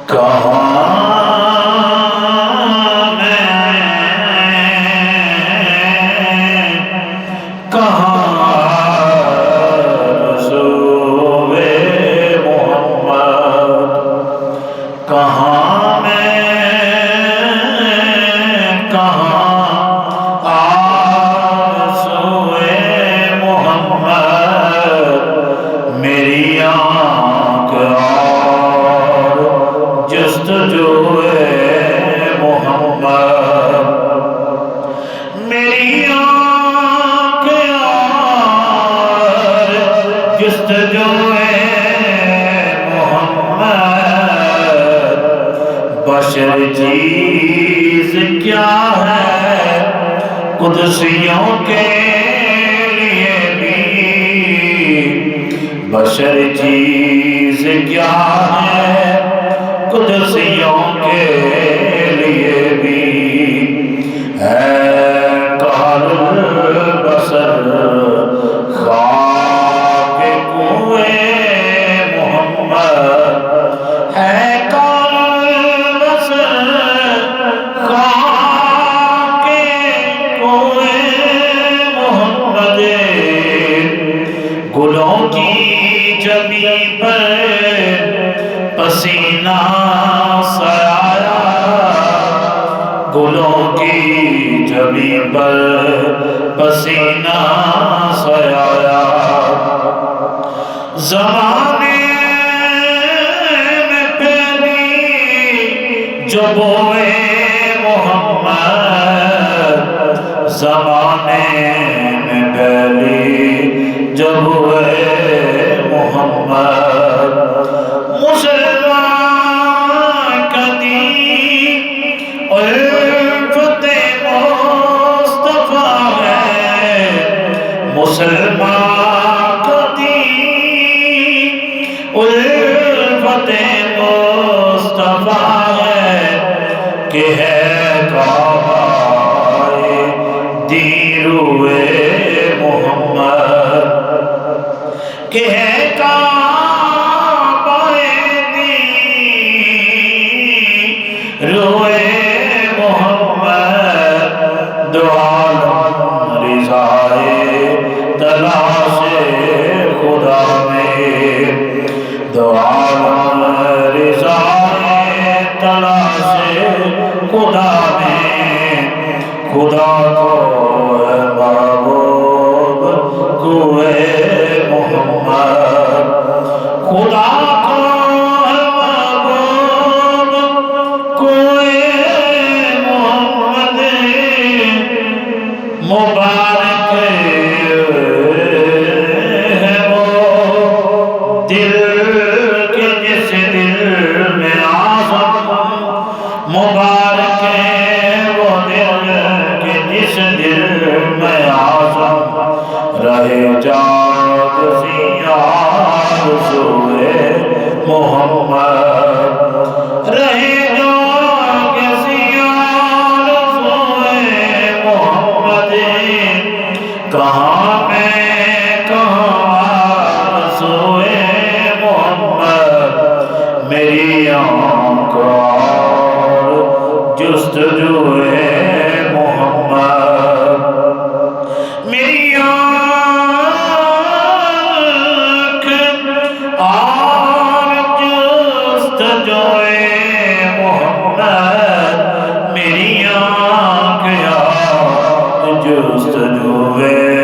کہاں بشر چیز کیا ہے قدسیوں کے لیے بھی، بشر چیز کیا ہے قدسیوں کے لیے بھی، ہے کال البصر خاک کوئے محمد، ہے گلوں کی جبی پر پسینہ سایہ، گلوں کی جبی پر پسینہ سایہ، زمانے میں پہلی جو بوئے محمد، زمانے میں پہلی جب ہوئے محمد، مسلمان کا دین الفت مصطفیٰ ہے، مسلمان کا دین الفت مصطفیٰ ہے، کہ ہے کعبہ دیروے محمد، کہ ہے کعبہ دیروے محمد، دو عالم رضائے تلاش خدا میں، دو عالم رضائے تلاش خدا میں، خدا کو ہے محبوب کوئے محمد، خدا کو ہے محبوب کوئے محمد، مبارک ہے وہ دل کے جس دل میں آزم، مبارک ہے وہ دل کے جس دل میں آزم، رہے جاگ سیاہ سوئے محمد، رہے جاگ سیاہ سوئے محمد، کہاں میں کہاں سوئے محمد، میری آنکھ اور جستجوئے محمد، میری آنکھ اور جستجوئے محمد، میری آنکھ اور جستجوئے